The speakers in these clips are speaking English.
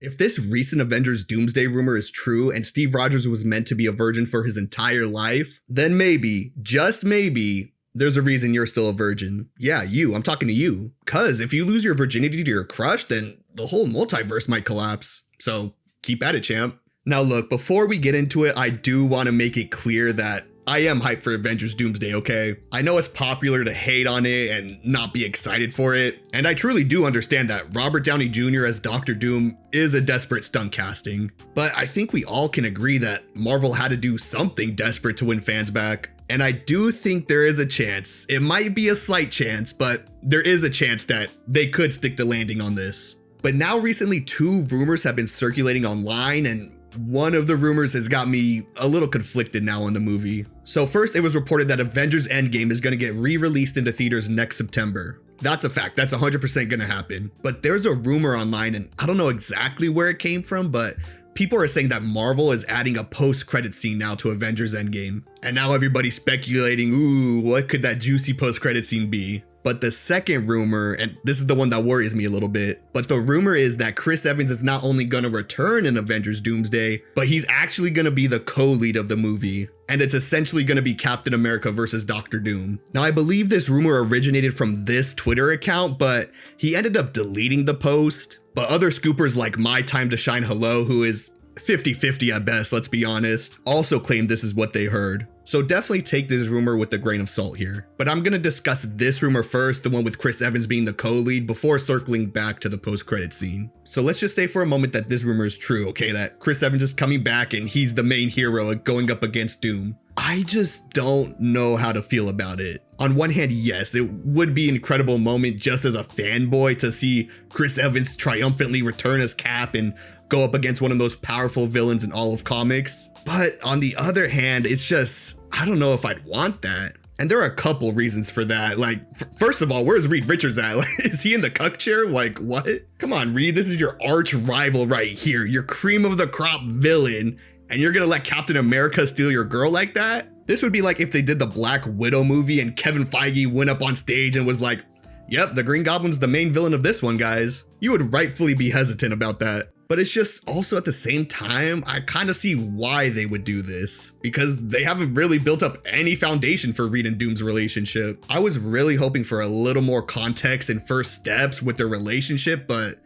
If this recent Avengers Doomsday rumor is true and Steve Rogers was meant to be a virgin for his entire life, then maybe, just maybe, there's a reason you're still a virgin. Yeah, you, I'm talking to you. Cause if you lose your virginity to your crush, then the whole multiverse might collapse. So keep at it, champ. Now look, before we get into it, I do want to make it clear that I am hyped for Avengers Doomsday, okay? I know it's popular to hate on it and not be excited for it, and I truly do understand that Robert Downey Jr. as Doctor Doom is a desperate stunt casting, but I think we all can agree that Marvel had to do something desperate to win fans back. And I do think there is a chance, it might be a slight chance, but there is a chance that they could stick the landing on this. But now recently 2 rumors have been circulating online, and one of the rumors has got me a little conflicted now on the movie. So first, it was reported that Avengers Endgame is going to get re-released into theaters next September. That's a fact, that's 100% going to happen. But there's a rumor online, and I don't know exactly where it came from, but people are saying that Marvel is adding a post-credit scene now to Avengers Endgame. And now everybody's speculating, ooh, what could that juicy post-credit scene be? But the second rumor, and this is the one that worries me a little bit, but the rumor is that Chris Evans is not only going to return in Avengers Doomsday, but he's actually going to be the co-lead of the movie. And it's essentially going to be Captain America versus Doctor Doom. Now, I believe this rumor originated from this Twitter account, but he ended up deleting the post. But other scoopers like My Time to Shine Hello, who is 50-50 at best, let's be honest, also claimed this is what they heard. So definitely take this rumor with a grain of salt here. But I'm gonna discuss this rumor first, the one with Chris Evans being the co-lead, before circling back to the post-credit scene. So let's just say for a moment that this rumor is true, okay? That Chris Evans is coming back and he's the main hero going up against Doom. I just don't know how to feel about it. On one hand, yes, it would be an incredible moment just as a fanboy to see Chris Evans triumphantly return as Cap and go up against one of the most powerful villains in all of comics. But on the other hand, it's just, I don't know if I'd want that. And there are a couple reasons for that. Like, first of all, where's Reed Richards at? Like, is he in the cuck chair? Like, what? Come on, Reed, this is your arch rival right here. Your cream of the crop villain. And you're gonna let Captain America steal your girl like that? This would be like if they did the Black Widow movie and Kevin Feige went up on stage and was like, yep, the Green Goblin's the main villain of this one, guys. You would rightfully be hesitant about that. But it's just also at the same time, I kind of see why they would do this, because they haven't really built up any foundation for Reed and Doom's relationship. I was really hoping for a little more context and first steps with their relationship, but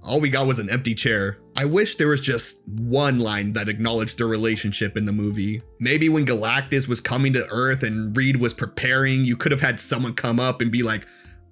all we got was an empty chair. I wish there was just one line that acknowledged their relationship in the movie. Maybe when Galactus was coming to Earth and Reed was preparing, you could have had someone come up and be like,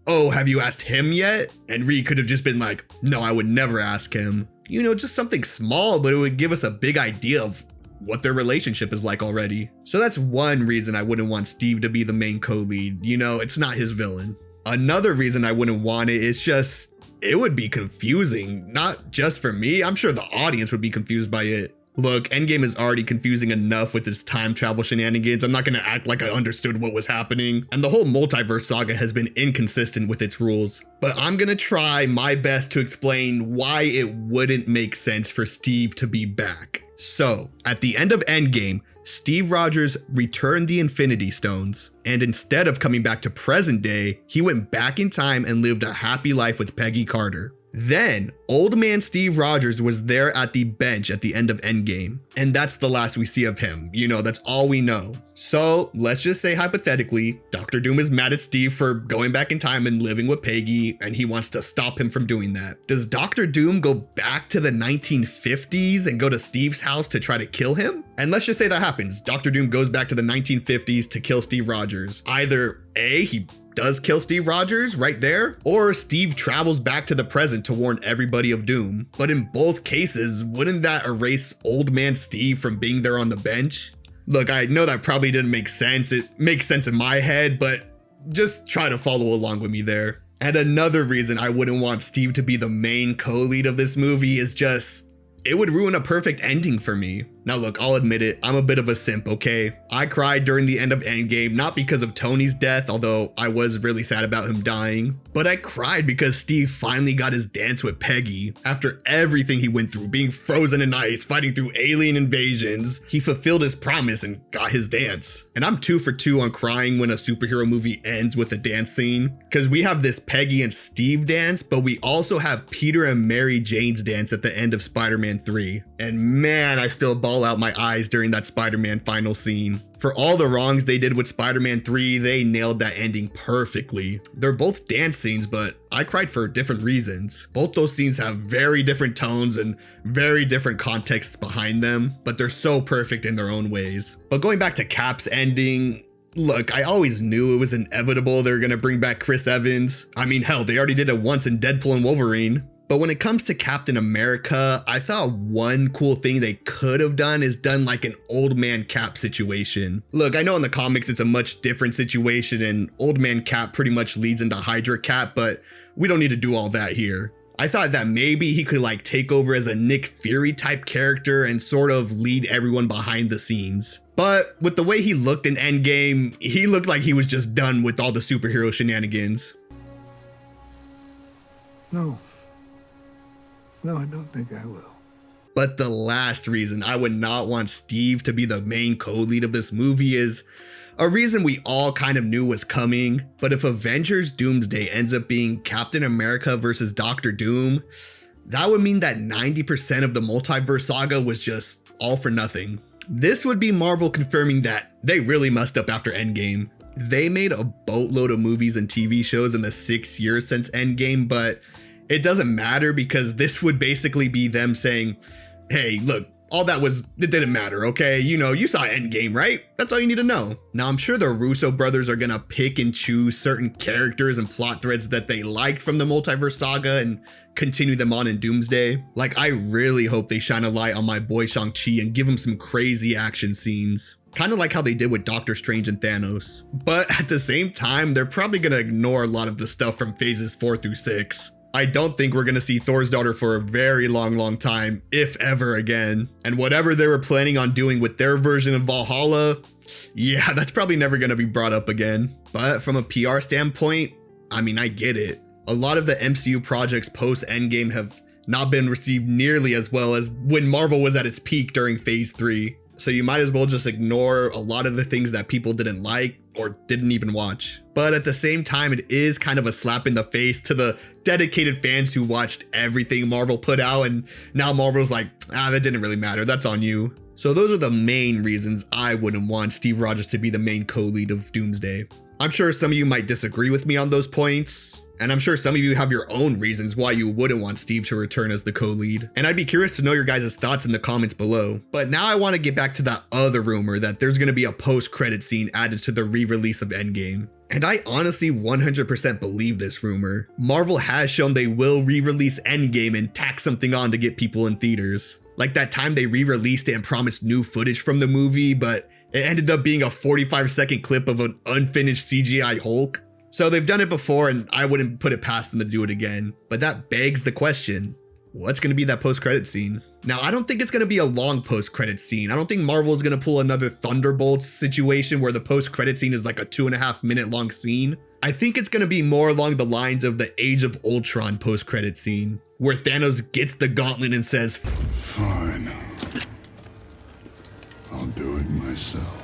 oh, have you asked him yet? And Reed could have just been like, no, I would never ask him. You know, just something small, but it would give us a big idea of what their relationship is like already. So that's one reason I wouldn't want Steve to be the main co-lead. You know, it's not his villain. Another reason I wouldn't want it is just, it would be confusing. Not just for me, I'm sure the audience would be confused by it. Look, Endgame is already confusing enough with its time travel shenanigans. I'm not gonna act like I understood what was happening. And the whole multiverse saga has been inconsistent with its rules. But I'm gonna try my best to explain why it wouldn't make sense for Steve to be back. So, at the end of Endgame, Steve Rogers returned the Infinity Stones, and instead of coming back to present day, he went back in time and lived a happy life with Peggy Carter. Then, old man Steve Rogers was there at the bench at the end of Endgame, and that's the last we see of him. You know, that's all we know. So, let's just say hypothetically, Doctor Doom is mad at Steve for going back in time and living with Peggy, and he wants to stop him from doing that. Does Doctor Doom go back to the 1950s and go to Steve's house to try to kill him? And let's just say that happens. Doctor Doom goes back to the 1950s to kill Steve Rogers. Either A, he does kill Steve Rogers right there, or Steve travels back to the present to warn everybody of Doom. But in both cases, wouldn't that erase old man Steve from being there on the bench? Look, I know that probably didn't make sense. It makes sense in my head, but just try to follow along with me there. And another reason I wouldn't want Steve to be the main co-lead of this movie is just, it would ruin a perfect ending for me. Now look, I'll admit it, I'm a bit of a simp, okay? I cried during the end of Endgame, not because of Tony's death, although I was really sad about him dying, but I cried because Steve finally got his dance with Peggy. After everything he went through, being frozen in ice, fighting through alien invasions, he fulfilled his promise and got his dance. And I'm 2 for 2 on crying when a superhero movie ends with a dance scene, because we have this Peggy and Steve dance, but we also have Peter and Mary Jane's dance at the end of Spider-Man 3. And man, I still bawl out my eyes during that Spider-Man final scene. For all the wrongs they did with Spider-Man 3, they nailed that ending perfectly. They're both dance scenes, but I cried for different reasons. Both those scenes have very different tones and very different contexts behind them, but they're so perfect in their own ways. But going back to Cap's ending, look, I always knew it was inevitable they were gonna bring back Chris Evans. I mean, hell, they already did it once in Deadpool and Wolverine. But when it comes to Captain America, I thought one cool thing they could have done is done like an old man Cap situation. Look, I know in the comics it's a much different situation and old man Cap pretty much leads into Hydra Cap, but we don't need to do all that here. I thought that maybe he could like take over as a Nick Fury type character and sort of lead everyone behind the scenes. But with the way he looked in Endgame, he looked like he was just done with all the superhero shenanigans. No, I don't think I will. But the last reason I would not want Steve to be the main co-lead of this movie is a reason we all kind of knew was coming. But if Avengers Doomsday ends up being Captain America versus Doctor Doom, that would mean that 90% of the multiverse saga was just all for nothing. This would be Marvel confirming that they really messed up after Endgame. They made a boatload of movies and TV shows in the 6 years since Endgame, but it doesn't matter because this would basically be them saying, hey, look, all that it didn't matter, okay? You know, you saw Endgame, right? That's all you need to know. Now, I'm sure the Russo brothers are gonna pick and choose certain characters and plot threads that they liked from the multiverse saga and continue them on in Doomsday. Like, I really hope they shine a light on my boy Shang-Chi and give him some crazy action scenes. Kind of like how they did with Doctor Strange and Thanos. But at the same time, they're probably gonna ignore a lot of the stuff from phases 4 through 6. I don't think we're gonna see Thor's daughter for a very long time, if ever again. And whatever they were planning on doing with their version of Valhalla, yeah, that's probably never gonna be brought up again. But from a PR standpoint, I mean, I get it. A lot of the MCU projects post Endgame have not been received nearly as well as when Marvel was at its peak during phase 3. So you might as well just ignore a lot of the things that people didn't like or didn't even watch. But at the same time, it is kind of a slap in the face to the dedicated fans who watched everything Marvel put out, and now Marvel's like, that didn't really matter, that's on you. So those are the main reasons I wouldn't want Steve Rogers to be the main co-lead of Doomsday. I'm sure some of you might disagree with me on those points, and I'm sure some of you have your own reasons why you wouldn't want Steve to return as the co-lead. And I'd be curious to know your guys' thoughts in the comments below. But now I want to get back to that other rumor that there's going to be a post-credit scene added to the re-release of Endgame. And I honestly 100% believe this rumor. Marvel has shown they will re-release Endgame and tack something on to get people in theaters. Like that time they re-released it and promised new footage from the movie, but it ended up being a 45-second clip of an unfinished CGI Hulk. So they've done it before and I wouldn't put it past them to do it again. But that begs the question, what's going to be that post-credit scene? Now, I don't think it's going to be a long post-credit scene. I don't think Marvel is going to pull another Thunderbolts situation where the post-credit scene is like a 2.5 minute long scene. I think it's going to be more along the lines of the Age of Ultron post-credit scene, where Thanos gets the gauntlet and says, Fine. I'll do it myself.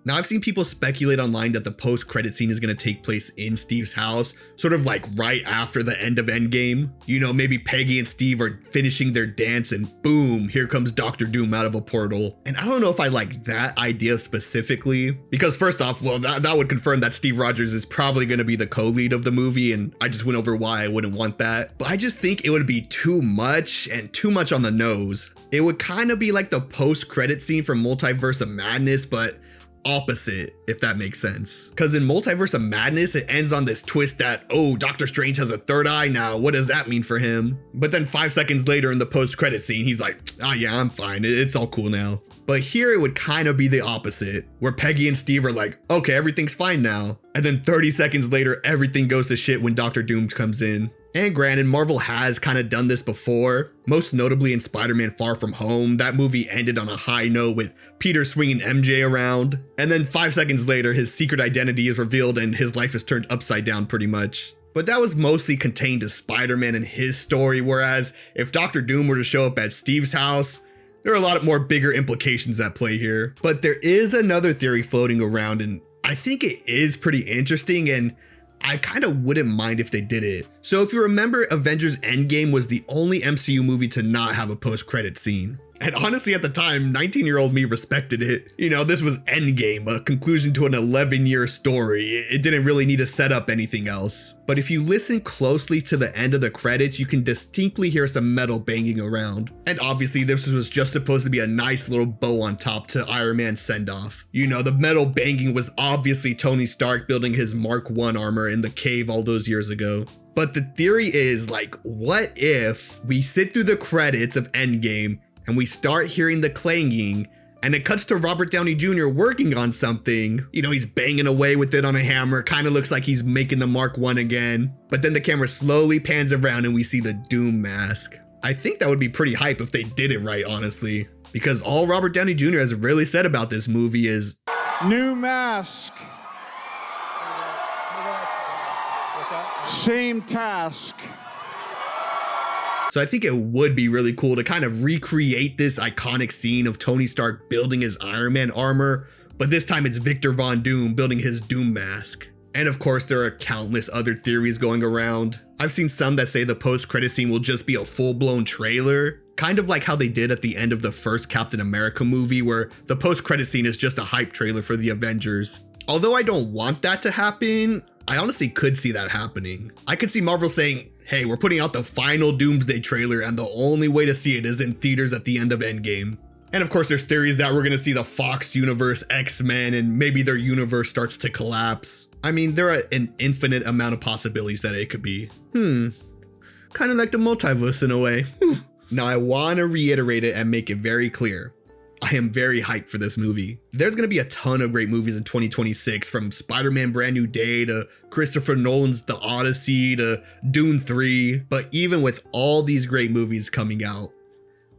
Now, I've seen people speculate online that the post-credit scene is going to take place in Steve's house, sort of like right after the end of Endgame. You know, maybe Peggy and Steve are finishing their dance and boom, here comes Doctor Doom out of a portal. And I don't know if I like that idea specifically, because first off, well, that would confirm that Steve Rogers is probably going to be the co-lead of the movie, and I just went over why I wouldn't want that. But I just think it would be too much and too much on the nose. It would kind of be like the post-credit scene from Multiverse of Madness, but opposite, if that makes sense. Because in Multiverse of Madness, it ends on this twist that, oh, Doctor Strange has a third eye now, what does that mean for him? But then 5 seconds later in the post-credit scene, he's like, yeah, I'm fine, it's all cool now. But here it would kind of be the opposite, where Peggy and Steve are like, okay, everything's fine now. And then 30 seconds later, everything goes to shit when Doctor Doom comes in. And granted, Marvel has kind of done this before, most notably in Spider-Man Far From Home. That movie ended on a high note with Peter swinging MJ around, and then 5 seconds later, his secret identity is revealed and his life is turned upside down pretty much. But that was mostly contained to Spider-Man and his story, whereas if Doctor Doom were to show up at Steve's house, there are a lot more bigger implications at play here. But there is another theory floating around, and I think it is pretty interesting, and I kind of wouldn't mind if they did it. So if you remember, Avengers Endgame was the only MCU movie to not have a post-credit scene. And honestly, at the time, 19-year-old me respected it. You know, this was Endgame, a conclusion to an 11-year story. It didn't really need to set up anything else. But if you listen closely to the end of the credits, you can distinctly hear some metal banging around. And obviously, this was just supposed to be a nice little bow on top to Iron Man's send-off. You know, the metal banging was obviously Tony Stark building his Mark I armor in the cave all those years ago. But the theory is, like, what if we sit through the credits of Endgame and we start hearing the clanging, and it cuts to Robert Downey Jr. working on something. You know, he's banging away with it on a hammer, kind of looks like he's making the Mark I again. But then the camera slowly pans around and we see the Doom mask. I think that would be pretty hype if they did it right, honestly. Because all Robert Downey Jr. has really said about this movie is, new mask. Same task. so I think it would be really cool to kind of recreate this iconic scene of Tony Stark building his Iron Man armor, but this time it's Victor Von Doom building his Doom mask. And of course, there are countless other theories going around. I've seen some that say the post-credit scene will just be a full-blown trailer, kind of like how they did at the end of the first Captain America movie, where the post-credit scene is just a hype trailer for the Avengers. Although I don't want that to happen, I honestly could see that happening. I could see Marvel saying, hey, we're putting out the final Doomsday trailer and the only way to see it is in theaters at the end of Endgame. And of course, there's theories that we're gonna see the Fox universe, X-Men, and maybe their universe starts to collapse. I mean, there are an infinite amount of possibilities that it could be. Kind of like the multiverse in a way. Now, I want to reiterate it and make it very clear. I am very hyped for this movie. There's going to be a ton of great movies in 2026, from Spider-Man Brand New Day to Christopher Nolan's The Odyssey to Dune 3. But even with all these great movies coming out,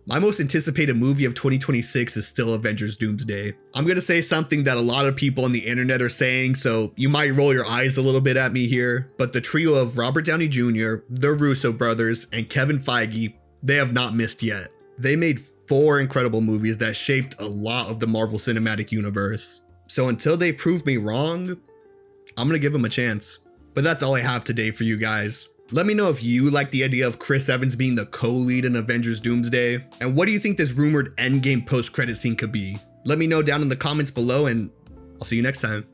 my most anticipated movie of 2026 is still Avengers Doomsday. I'm going to say something that a lot of people on the internet are saying, so you might roll your eyes a little bit at me here, but the trio of Robert Downey Jr., the Russo Brothers, and Kevin Feige, they have not missed yet. They made 4 incredible movies that shaped a lot of the Marvel Cinematic Universe. So until they prove me wrong, I'm going to give them a chance. But that's all I have today for you guys. Let me know if you like the idea of Chris Evans being the co-lead in Avengers Doomsday, and what do you think this rumored Endgame post-credit scene could be? Let me know down in the comments below, and I'll see you next time.